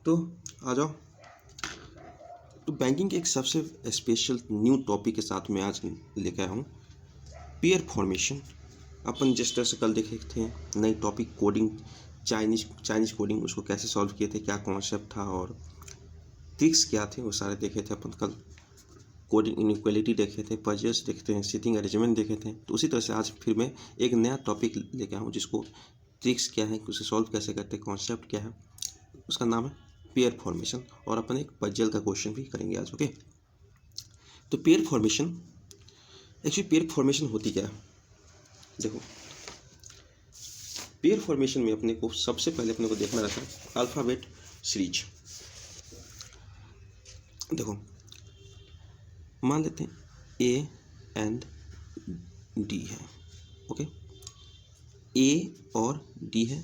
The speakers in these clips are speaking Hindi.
तो आ जाओ। तो बैंकिंग के एक सबसे स्पेशल न्यू टॉपिक के साथ मैं आज लेकर आया हूँ, पेयर फॉर्मेशन। अपन जिस तरह से कल देखे थे नई टॉपिक कोडिंग, चाइनीज कोडिंग, उसको कैसे सॉल्व किए थे, क्या कॉन्सेप्ट था और ट्रिक्स क्या थे, वो सारे देखे थे अपन कल। कोडिंग इनइक्वालिटी देखे थे, पजल्स देखे थे, सिटिंग अरेंजमेंट देखे थे। तो उसी तरह से आज फिर मैं एक नया टॉपिक लेके आया हूँ जिसको ट्रिक्स क्या है, उसे सॉल्व कैसे करते हैं, कॉन्सेप्ट क्या है, उसका नाम है पेयर फॉर्मेशन। और अपन एक पजल का क्वेश्चन भी करेंगे आज। ओके, तो pair formation, actually pair formation होती क्या है? देखो, पेयर फॉर्मेशन में अपने को सबसे पहले अपने को देखना रहता है अल्फ़ाबेट सीरीज। देखो, मान लेते हैं ए एंड डी है। ओके, ए और डी है,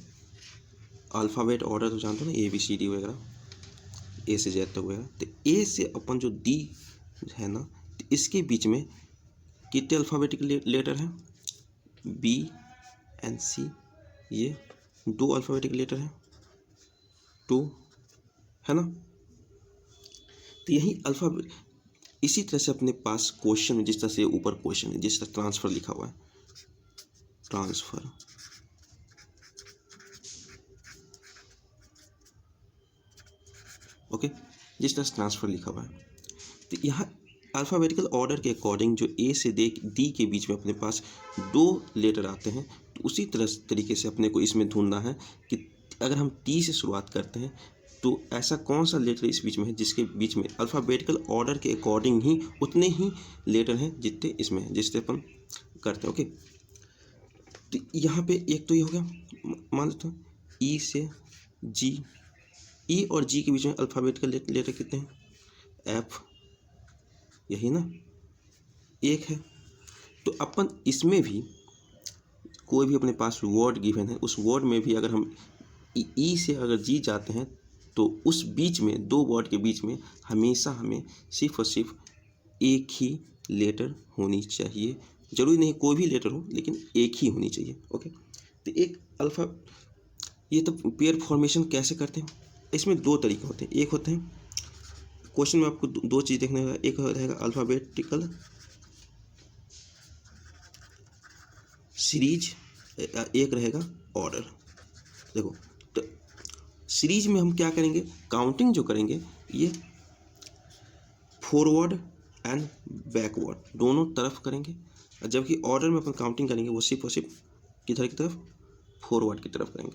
अल्फ़ाबेट ऑर्डर तो जानते हो ना, ए बी सी डी वगैरह, ए से जेड तक वगैरह। तो ए से अपन जो डी है ना, तो इसके बीच में कितने अल्फ़ाबेटिक लेटर हैं? बी एंड सी, ये 2 अल्फ़ाबेटिक लेटर हैं, 2 है ना। तो यही अल्फ़ाबेट, इसी तरह से अपने पास क्वेश्चन में, जिस तरह से ऊपर क्वेश्चन है, जिस तरह ट्रांसफ़र लिखा हुआ है, ट्रांसफ़र, ओके, जिस तरह से ट्रांसफ़र लिखा हुआ है, तो यहाँ अल्फ़ाबेटिकल ऑर्डर के अकॉर्डिंग जो ए से डी के बीच में अपने पास 2 लेटर आते हैं, तो उसी तरीके से अपने को इसमें ढूंढना है कि अगर हम टी से शुरुआत करते हैं तो ऐसा कौन सा लेटर इस बीच में है जिसके बीच में अल्फ़ाबेटिकल ऑर्डर के अकॉर्डिंग ही उतने ही लेटर हैं जितने इसमें हैं, जिससे अपन करते हैं। ओके, तो यहाँ पे एक तो ये हो गया, मान लेते हैं ई से जी, ई और जी के बीच में अल्फ़ाबेटिकल लेटर कितने हैं? एफ, यही ना, एक है। तो अपन इसमें भी कोई भी अपने पास वर्ड गिवन है, उस वर्ड में भी अगर हम ई से अगर जी जाते हैं तो उस बीच में 2 वर्ड के बीच में हमेशा हमें सिर्फ और सिर्फ एक ही लेटर होनी चाहिए। जरूरी नहीं कोई भी लेटर हो, लेकिन एक ही होनी चाहिए। ओके, तो एक अल्फ़ा, ये तो पेयर फॉर्मेशन कैसे करते हैं, इसमें 2 तरीके होते हैं। एक होते हैं, क्वेश्चन में आपको 2 चीज़ देखने का, एक रहेगा अल्फ़ाबेटिकल सीरीज, एक रहेगा ऑर्डर। देखो, तो सीरीज में हम क्या करेंगे, काउंटिंग जो करेंगे ये फॉरवर्ड एंड बैकवर्ड दोनों तरफ करेंगे, जबकि ऑर्डर में अपन काउंटिंग करेंगे वो सिर्फ और सिर्फ किधर की तरफ, फॉरवर्ड की तरफ करेंगे।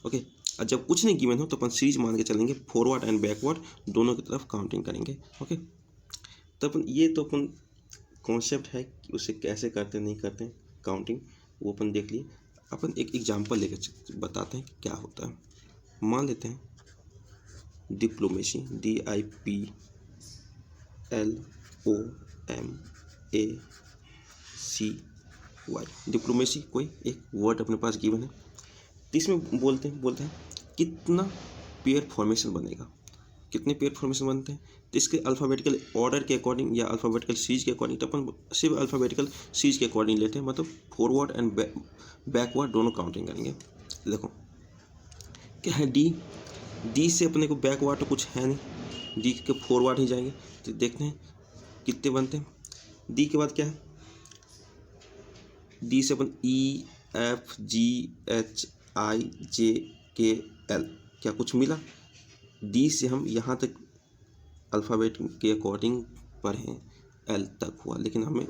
ओके, और जब कुछ नहीं गिवन हो तो अपन सीरीज मान के चलेंगे, फॉरवर्ड एंड बैकवर्ड दोनों की तरफ काउंटिंग करेंगे। ओके, तो अपन ये तो अपन कॉन्सेप्ट है कि उसे कैसे करते नहीं करते हैं काउंटिंग, वो अपन देख लिए। अपन एक एग्जांपल लेकर बताते हैं कि क्या होता है। मान लेते हैं डिप्लोमेसी, DIPLOMACY, डिप्लोमेसी कोई एक वर्ड अपने पास गिवन है, तो इसमें बोलते हैं कितना पेयर फॉर्मेशन बनेगा, कितने पेयर फॉर्मेशन बनते हैं। तो इसके अल्फ़ाबेटिकल ऑर्डर के अकॉर्डिंग या अल्फ़ाबेटिकल सीरीज के अकॉर्डिंग, तो अपन सिर्फ अल्फ़ाबेटिकल सीरीज के अकॉर्डिंग लेते हैं, मतलब फॉरवर्ड एंड बैकवर्ड दोनों काउंटिंग करेंगे। देखो क्या है, डी से अपने को बैकवर्ड तो कुछ है नहीं, डी के फॉरवर्ड ही जाएंगे। तो देखते हैं कितने बनते हैं। डी के बाद क्या है, डी से अपन EFGHIJKL, क्या कुछ मिला? डी से हम यहाँ तक अल्फ़ाबेट के अकॉर्डिंग पढ़ें, एल तक हुआ, लेकिन हमें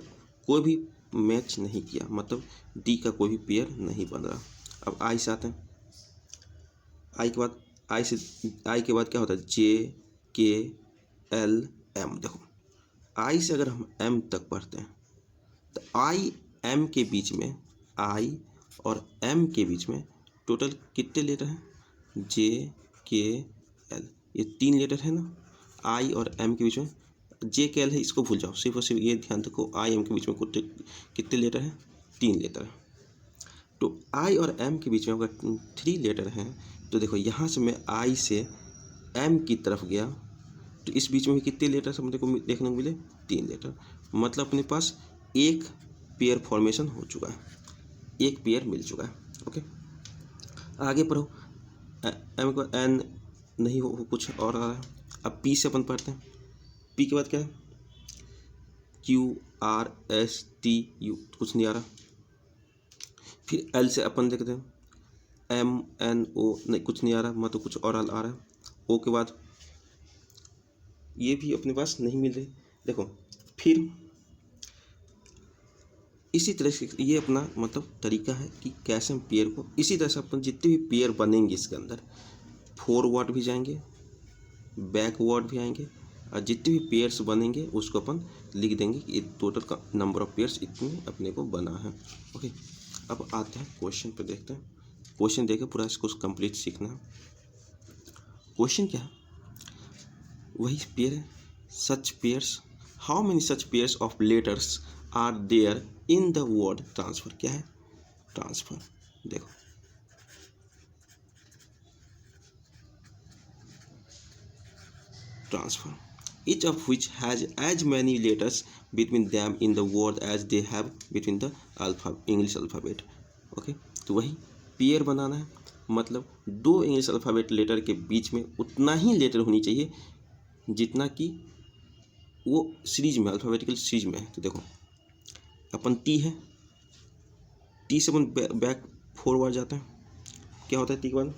कोई भी मैच नहीं किया, मतलब डी का कोई भी पेयर नहीं बन रहा। अब आई से आते हैं, आई के बाद क्या होता है, JKLM। देखो, आई से अगर हम एम तक पढ़ते हैं तो आई एम के बीच में, आई और एम के बीच में टोटल कितने लेटर हैं? JKL, ये 3 लेटर है ना, आई और एम के बीच में। JKL है, इसको भूल जाओ, सिर्फ और सिर्फ ये ध्यान रखो, आई एम के बीच में कितने लेटर हैं? 3 लेटर है। तो आई और एम के बीच में अगर 3 लेटर हैं, तो देखो यहाँ से मैं आई से एम की तरफ गया तो इस बीच में भी कितने लेटर अपने को देखने को मिले? 3 लेटर। मतलब अपने पास एक पेयर फॉर्मेशन हो चुका है, एक पेयर मिल चुका है। ओके, आगे पढ़ो, एम को एन नहीं हो कुछ और आ रहा है। अब पी से अपन पढ़ते हैं। पी के बाद क्या है, QRSTU, कुछ नहीं आ रहा। फिर एल से अपन देखते हैं, MNO, नहीं कुछ नहीं आ रहा, मतलब कुछ और आ रहा है। ओ के बाद ये भी अपने पास नहीं मिल रही। देखो फिर इसी तरह से ये अपना मतलब तरीका है कि कैसे हम पेयर को, इसी तरह से अपन जितने भी पेयर बनेंगे इसके अंदर फॉरवर्ड भी जाएंगे, बैकवर्ड भी आएंगे, और जितने भी पेयर्स बनेंगे उसको अपन लिख देंगे कि टोटल का नंबर ऑफ पेयर्स इतने अपने को बना है। ओके, अब आते हैं क्वेश्चन पे, देखते हैं क्वेश्चन देके पूरा इसको कंप्लीट सीखना है। क्वेश्चन क्या है, वही पेयर है, such pairs, how many such pairs of letters are there in the word transfer. क्या है, ट्रांसफर। देखो transfer, each of which has as many letters between them in the word as they have between the English alphabet. Okay, तो वही पेयर बनाना है, मतलब दो इंग्लिश अल्फ़ाबेट लेटर के बीच में उतना ही लेटर होनी चाहिए जितना कि वो सीरीज में, अल्फ़ाबेटिकल सीरीज में है। तो देखो अपन टी है, टी से अपन बैक फॉरवर्ड जाते हैं, क्या होता है टी के बाद,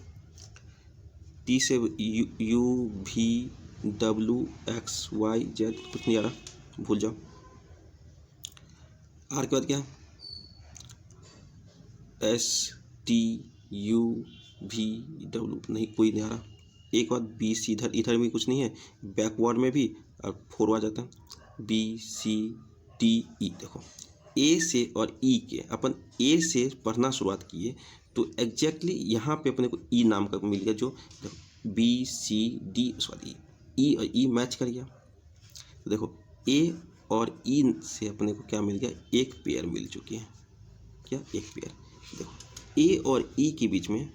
टी से UVWXYZ, कुछ नहीं आ रहा, भूल जाओ। आर के बाद क्या, STUVW, नहीं कोई नहीं आ रहा। एक बात BC, इधर भी कुछ नहीं है, बैकवर्ड में भी और फॉरवर्ड जाता है BCDE। देखो ए से और ई के, अपन ए से पढ़ना शुरुआत किए तो एग्जैक्टली यहाँ पे अपने को ई नाम का मिल गया, जो BCD सॉरी ई और ई मैच कर गया। तो देखो ए और ई से अपने को क्या मिल गया, एक पेयर मिल चुकी है। क्या, एक पेयर। देखो ए और ई के बीच में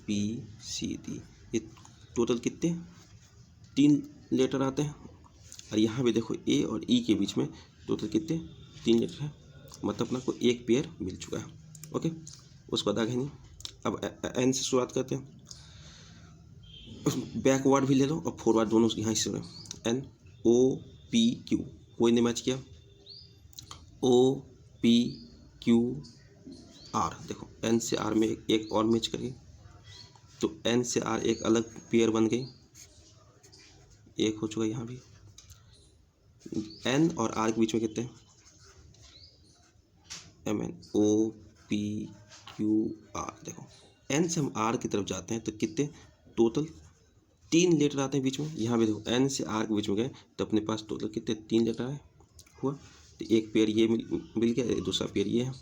BCD, ये टोटल कितने, 3 लेटर आते हैं। और यहाँ भी देखो ए और ई के बीच में टोटल कितने, 3 लेटर है, मतलब अपना को एक पेयर मिल चुका है। ओके, उसको आगे नहीं। अब एन से शुरुआत करते हैं, बैकवर्ड भी ले लो और फॉरवर्ड दोनों यहाँ से NOPQ, कोई नहीं मैच किया, OPQR। देखो N से R में एक और मैच करिए, तो N से R एक अलग पेयर बन गई, एक हो चुका यहाँ भी। N और R के बीच में कितने, MNOPQR। देखो N से हम R की तरफ जाते हैं तो कितने, टोटल 3 लेटर आते हैं बीच में। यहाँ भी देखो N से R के बीच में गए तो अपने पास टोटल कितने, 3 लेटर आए हुआ। तो एक पेयर ये मिल गया, दूसरा पेयर ये है,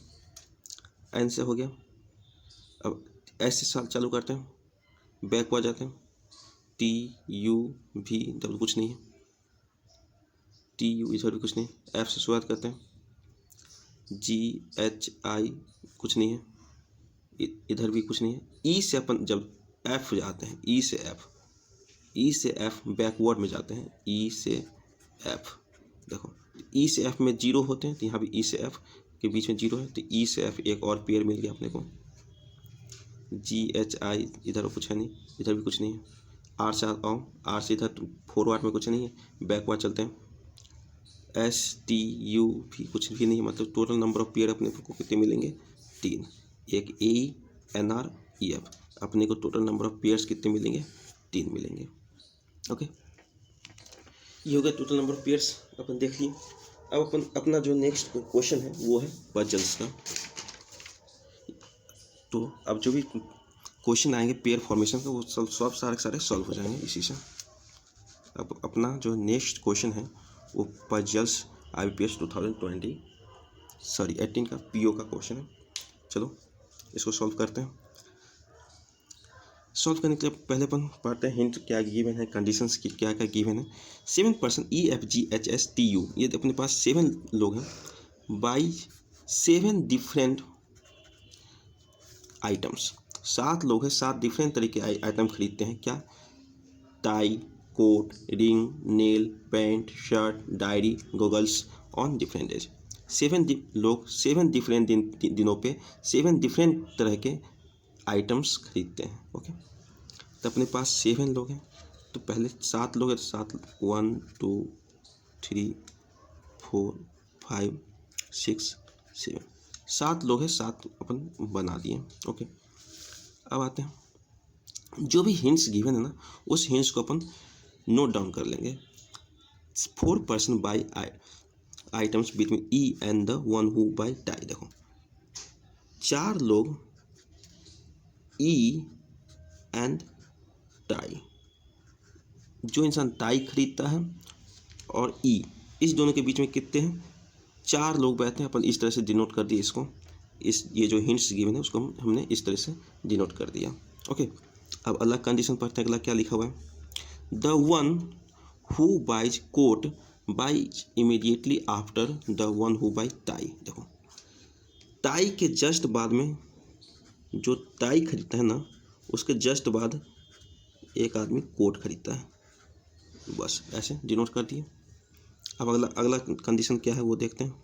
N से हो गया। अब S से चालू करते हैं, बैकवर्ड जाते हैं, TUVW, कुछ नहीं है, TU इधर भी कुछ नहीं। F से शुरुआत करते हैं, GHI, कुछ नहीं है, इधर भी कुछ नहीं है। E से अपन जब F जाते हैं, E से F बैकवर्ड में जाते हैं, E से F। देखो E से F में 0 होते हैं, तो यहाँ भी E से F के बीच में 0 है, तो E से F एक और पेयर मिल गया अपने को। GHI, इधर कुछ है नहीं, इधर भी कुछ नहीं है। R से आओ, R से इधर फॉरवर्ड में कुछ नहीं है, बैकवर्ड चलते हैं, STU भी कुछ भी नहीं है, मतलब टोटल नंबर ऑफ पेयर अपने को कितने मिलेंगे, 3। एक ANREF, अपने को टोटल नंबर ऑफ पेयर्स कितने मिलेंगे, 3 मिलेंगे। ओके, ये हो गया टोटल नंबर ऑफ पेयर्स, अपन देख लिए। अब अपन अपना जो नेक्स्ट क्वेश्चन है वो है पजल्स का। तो अब जो भी क्वेश्चन आएंगे पेयर फॉर्मेशन का, वो सब सारे सॉल्व हो जाएंगे इसी से। अब अपना जो नेक्स्ट क्वेश्चन है वो पजल्स IBPS 2018 का PO का क्वेश्चन है। चलो इसको सॉल्व करते हैं। सॉल्व करने के लिए पहले अपन पढ़ते हैं हिंट क्या गिवन है, कंडीशंस की क्या क्या गिवन है। 7 पर्सन EFGHSTU, ये अपने पास 7 लोग हैं, बाई 7 डिफरेंट आइटम्स, 7 लोग हैं, 7 डिफरेंट तरीके आइटम खरीदते हैं। क्या, tie, coat, ring, nail, pant, shirt, diary, goggles on different days. 7 लोग 7 डिफरेंट दिनों पे 7 डिफरेंट तरह के आइटम्स खरीदते हैं। ओके, तो अपने पास 7 लोग हैं, तो पहले 7 लोग हैं तो 7 1 2 3 4 5 6 7 7 लोग हैं, 7 अपन बना दिए। ओके, अब आते हैं जो भी हिंट्स गिवन है ना, उस हिंट्स को अपन नोट डाउन कर लेंगे। 4 person buy items between E and the one who buy tie. देखो 4 लोग ई एंड टाई, जो इंसान टाई खरीदता है और ई, इस दोनों के बीच में कितने हैं, 4 लोग बैठे हैं। अपन इस तरह से डिनोट कर दिए इसको, ये जो हिंट्स गिवन है उसको हमने इस तरह से डिनोट कर दिया। ओके, अब अलग कंडीशन पढ़ते हैं। अगला क्या लिखा हुआ है, the one who buys coat buys immediately after the one who buy tie. देखो टाई के जस्ट बाद में, जो टाई खरीदता है ना, उसके जस्ट बाद एक आदमी कोट खरीदता है। बस ऐसे डिनोट कर दिए। अब अगला कंडीशन क्या है वो देखते हैं।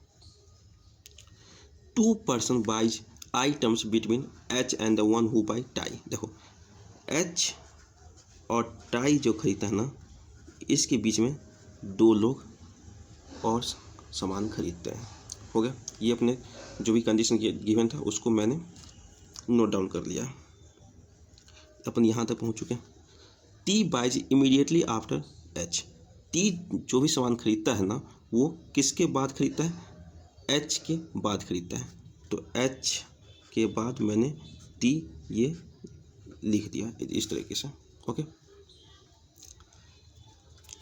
2 person buys items between H and the one who buy tie. देखो एच और टाई जो खरीदता है ना, इसके बीच में 2 लोग और सामान खरीदते हैं। हो गया, ये अपने जो भी कंडीशन गिवन था उसको मैंने नोट डाउन कर लिया। अपन यहाँ तक पहुँच चुके हैं। T buys immediately after H. T जो भी सामान खरीदता है ना, वो किसके बाद खरीदता है, एच के बाद खरीदता है। तो एच के बाद मैंने टी ये लिख दिया इस तरीके से। ओके,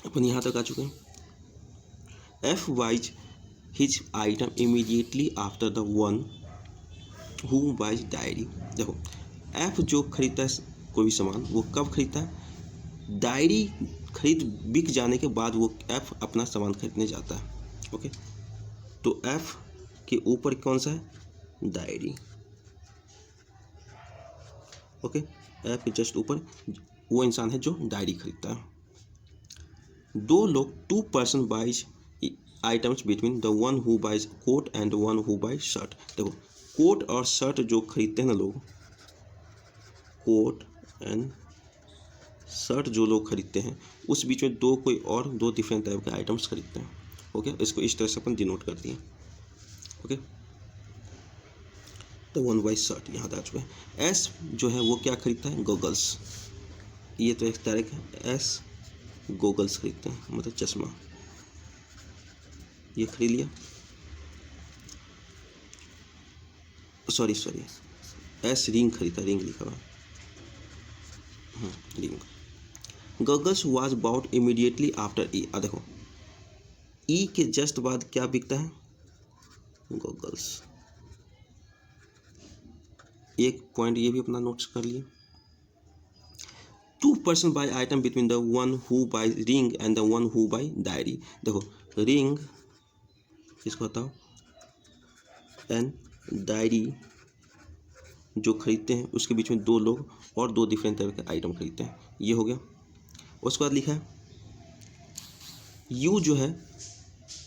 अपन यहाँ तक आ चुके हैं। F buys his item immediately after the one who buys diary. देखो एफ जो खरीदता है कोई भी सामान, वो कब खरीदता है, डायरी खरीद बिक जाने के बाद वो एफ अपना सामान खरीदने जाता है। ओके, तो एफ के ऊपर कौन सा है, डायरी। ओके, एफ के जस्ट ऊपर वो इंसान है जो डायरी खरीदता है। 2 लोग 2 person buys items between the one who buys coat and one who buys shirt. देखो कोट और शर्ट जो खरीदते हैं ना लोग, कोट एंड शर्ट जो लोग खरीदते हैं, उस बीच में 2 कोई और 2 डिफरेंट टाइप के आइटम्स खरीदते हैं। ओके, इसको इस तरह से अपन डिनोट कर दिए। ओके, तो वन बाई शर्ट यहाँ तक आ चुका है। एस जो है वो क्या खरीदता है, गॉगल्स। ये तो एक डायरेक्ट है, एस गॉगल्स खरीदते हैं, मतलब चश्मा, ये खरीद लिया। सॉरी एस रिंग खरीदा, रिंग लिखा हुआ, ring. Goggles was about immediately after E. देखो ई के जस्ट बाद क्या बिकता है, गॉगल्स। एक पॉइंट ये भी अपना नोट्स कर लिए। 2 person buy item between the one who buy ring and the one who buy diary. देखो रिंग इसको बताओ, एंड डायरी जो खरीदते हैं उसके बीच में 2 लोग और 2 डिफरेंट तरह के आइटम खरीदते हैं। ये हो गया। उसके बाद लिखा है यू जो है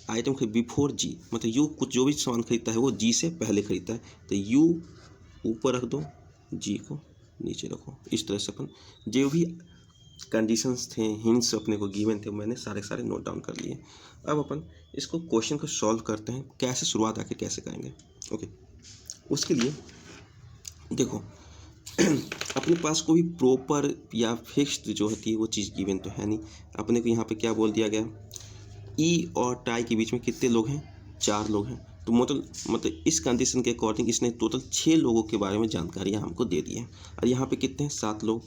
आइटम खरीद बिफोर जी, मतलब यू कुछ जो भी सामान खरीदता है वो जी से पहले खरीदता है, तो यू ऊपर रख दो, जी को नीचे रखो। इस तरह से अपन जो भी कंडीशंस थे, हिंट्स अपने को गिवन थे, मैंने सारे नोट डाउन कर लिए। अब अपन इसको क्वेश्चन को सॉल्व करते हैं, कैसे शुरुआत आके कैसे करेंगे। ओके, उसके लिए देखो अपने पास कोई प्रॉपर या फिक्स्ड जो होती है वो चीज़ गिवन तो है नहीं। अपने को यहाँ पे क्या बोल दिया गया, ई और टाई के बीच में कितने लोग हैं, 4 लोग हैं। तो मतलब इस कंडीशन के अकॉर्डिंग इसने टोटल 6 लोगों के बारे में जानकारियाँ हमको दे दी हैं। और यहाँ पे कितने हैं, 7 लोग।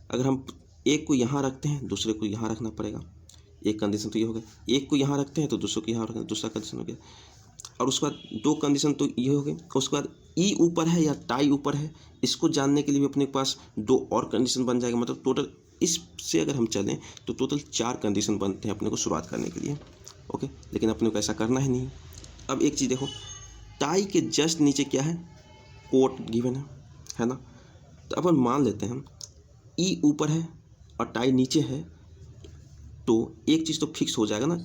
अगर हम एक को यहाँ रखते हैं, दूसरे को यहाँ रखना पड़ेगा। एक कंडीशन तो ये हो गया। एक को यहाँ रखते हैं तो दूसरे को यहाँ रखना, दूसरा कंडीशन हो गया। और उसके बाद 2 कंडीशन तो ये हो गई। उसके बाद ई ऊपर है या टाई ऊपर है, इसको जानने के लिए भी अपने पास 2 और कंडीशन बन जाएगा। मतलब टोटल इससे अगर हम चलें तो टोटल 4 कंडीशन बनते हैं अपने को शुरुआत करने के लिए। ओके, लेकिन अपने को ऐसा करना है नहीं। अब एक चीज़ देखो, टाई के जस्ट नीचे क्या है, कोट गिवन है ना। तो अपन मान लेते हैं ई ऊपर है और टाई नीचे है, तो एक चीज़ तो फिक्स हो जाएगा ना,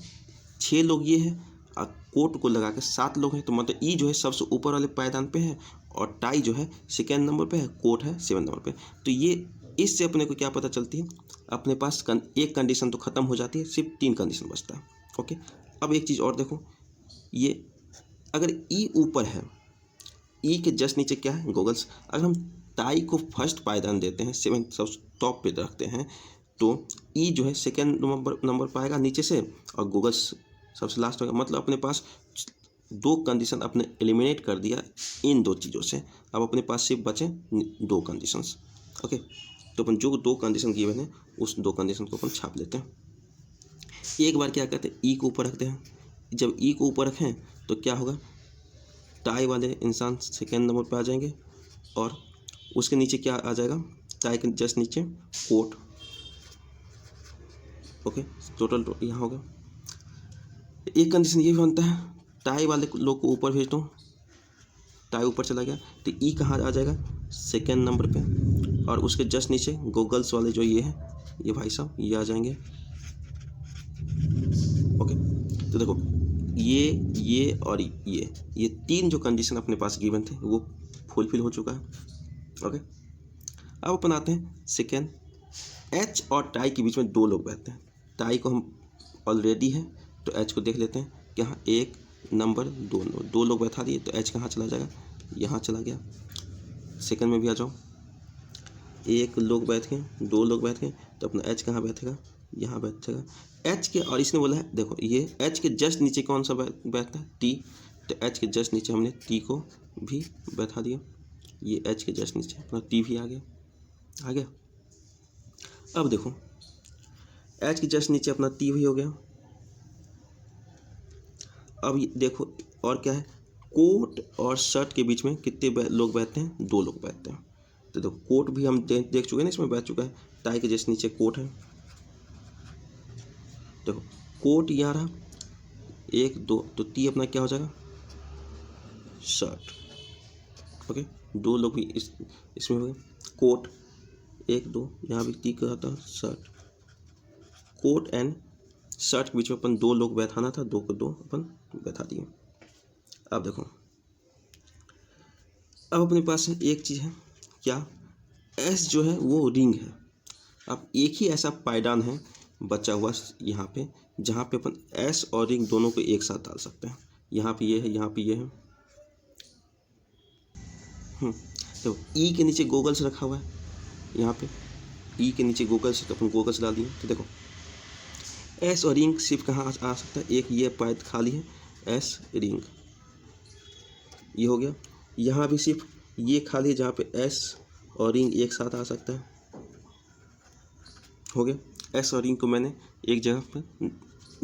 6 लोग ये है और कोट को लगा के 7 लोग हैं। तो मतलब ई जो है सबसे ऊपर वाले पायदान पे है और टाई जो है सेकेंड नंबर पे है, कोट है 7 नंबर पे। तो ये इससे अपने को क्या पता चलती है, अपने पास एक कंडीशन तो ख़त्म हो जाती है, सिर्फ 3 कंडीशन बचता है। ओके, अब एक चीज़ और देखो, ये अगर ई ऊपर है, ई के जस्ट नीचे क्या है, गॉगल्स। अगर हम टाई को फर्स्ट पायदान देते हैं, 7 सब टॉप पे रखते हैं, तो ई जो है सेकेंड नंबर पाएगा नीचे से, और गॉगल्स सबसे लास्ट होगा। मतलब अपने पास 2 कंडीशन अपने एलिमिनेट कर दिया इन 2 चीज़ों से। अब अपने पास सिर्फ बचे 2 कंडीशंस। ओके, तो अपन जो 2 कंडीशन गिवन है उस 2 कंडीशन को अपन छाप लेते हैं। एक बार क्या करते हैं, ई को ऊपर रखते हैं। जब ई को ऊपर रखें तो क्या होगा, टाई वाले इंसान सेकेंड नंबर पे आ जाएंगे, और उसके नीचे क्या आ जाएगा, टाई के जस्ट नीचे कोट। ओके, टोटल यहाँ होगा। एक कंडीशन ये भी बनता है, टाई वाले लोग को ऊपर भेज दो, टाई ऊपर चला गया तो ई कहाँ आ जाएगा, सेकेंड नंबर पे, और उसके जस्ट नीचे गॉगल्स वाले जो ये है, ये भाई साहब ये आ जाएंगे। ओके, तो देखो ये और ये 3 जो कंडीशन अपने पास गिवन थे वो फुलफिल हो चुका है। ओके, अब अपन आते हैं सेकेंड, एच और टाई के बीच में 2 लोग बैठते हैं। टाई को हम ऑलरेडी है तो एच को देख लेते हैं कि हाँ 1 नंबर 2 लोग बैठा दिए, तो एच कहाँ चला जाएगा, यहाँ चला गया। सेकंड में भी आ जाओ, 1 लोग बैठ गए, 2 लोग बैठ गए, तो अपना एच कहाँ बैठेगा, यहाँ बैठेगा। एच के, और इसने बोला है देखो ये एच के जस्ट नीचे कौन सा बैठता है, टी, तो एच के जस्ट नीचे हमने टी को भी बैठा दिया। ये एच के जस्ट नीचे अपना टी भी आ गया। अब देखो एच के जस्ट नीचे अपना टी भी हो गया। अब ये देखो और क्या है, कोट और शर्ट के बीच में कितने लोग बैठते हैं, 2 लोग बैठते हैं। तो देखो कोट भी हम देख चुके हैं ना, इसमें बैठ चुका है। टाई के जस्ट नीचे कोट है, देखो कोट यहाँ रहा, 1 2, तो टी अपना क्या हो जाएगा, शर्ट। ओके, 2 लोग भी इसमें हो गए। कोट 1 2, यहाँ भी टी का था, शर्ट। कोट एंड शर्ट के बीच में अपन 2 लोग बैठाना था, 2 को 2 अपन बैठा दिए। अब देखो, अब अपने पास एक चीज़ है क्या, एस जो है वो रिंग है। अब एक ही ऐसा पायदान है बचा हुआ यहाँ पे, जहाँ पे अपन एस और रिंग दोनों को एक साथ डाल सकते हैं। यहाँ पे ये है, यहाँ पे ये है। तो ई के नीचे गॉगल्स रखा हुआ है, यहाँ पे ई के नीचे गॉगल्स, अपन गॉगल्स डाल दिए। तो देखो एस और रिंग सिर्फ कहाँ आ सकता है, एक ये पायद खाली है, एस रिंग, ये हो गया। यहाँ भी सिर्फ ये खाली है जहाँ पे एस और रिंग एक साथ आ सकता है, हो गया। एस और रिंग को मैंने एक जगह पर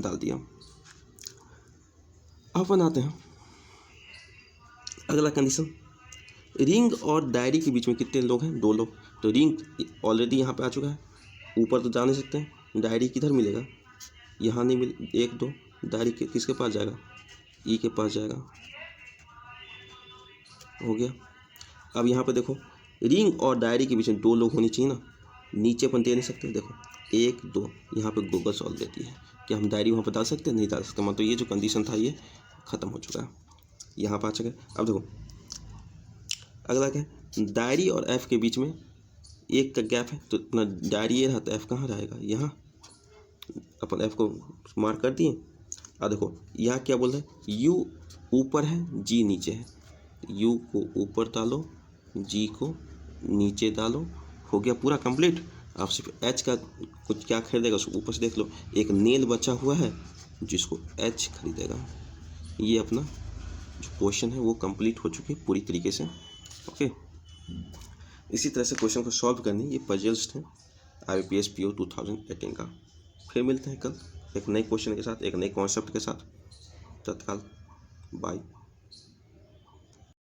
डाल दिया। अब अपन आते हैं अगला कंडीशन, रिंग और डायरी के बीच में कितने लोग हैं, 2 लोग। तो रिंग ऑलरेडी यहाँ पे आ चुका है, ऊपर तो जा नहीं सकते हैं। डायरी किधर मिलेगा, यहाँ नहीं मिले, 1 2, डायरी किसके पास जाएगा, ई के पास जाएगा, हो गया। अब यहाँ पे देखो रिंग और डायरी के बीच में 2 लोग होने चाहिए ना, नीचे अपन दे नहीं सकते। देखो 1 2, यहाँ पे गूगल सॉल्व देती है कि हम डायरी वहाँ पर डाल सकते हैं, नहीं डाल सकते। मतलब तो ये जो कंडीशन था ये ख़त्म हो चुका है, यहाँ पर आ चुका है। अब देखो अगला क्या है, डायरी और एफ़ के बीच में 1 का गैप है, तो अपना डायरी ये रहा, तो एफ़ कहाँ रहेगा, यहाँ। अपन एफ़ को मार्क कर दिए। अब देखो यहाँ क्या बोल रहा है, यू ऊपर है, जी नीचे है। यू को ऊपर डालो, जी को नीचे डालो, हो गया पूरा कंप्लीट। आप सिर्फ एच का कुछ क्या खरीदेगा उसको ऊपर से देख लो, एक नेल बचा हुआ है जिसको एच खरीदेगा। ये अपना जो क्वेश्चन है वो कंप्लीट हो चुकी है पूरी तरीके से। ओके, इसी तरह से क्वेश्चन को सॉल्व करनी, ये पजल्स थे IBPS PO 2018 का। फिर मिलते हैं कल एक नए क्वेश्चन के साथ, एक नए कॉन्सेप्ट के साथ। तत्काल बाय।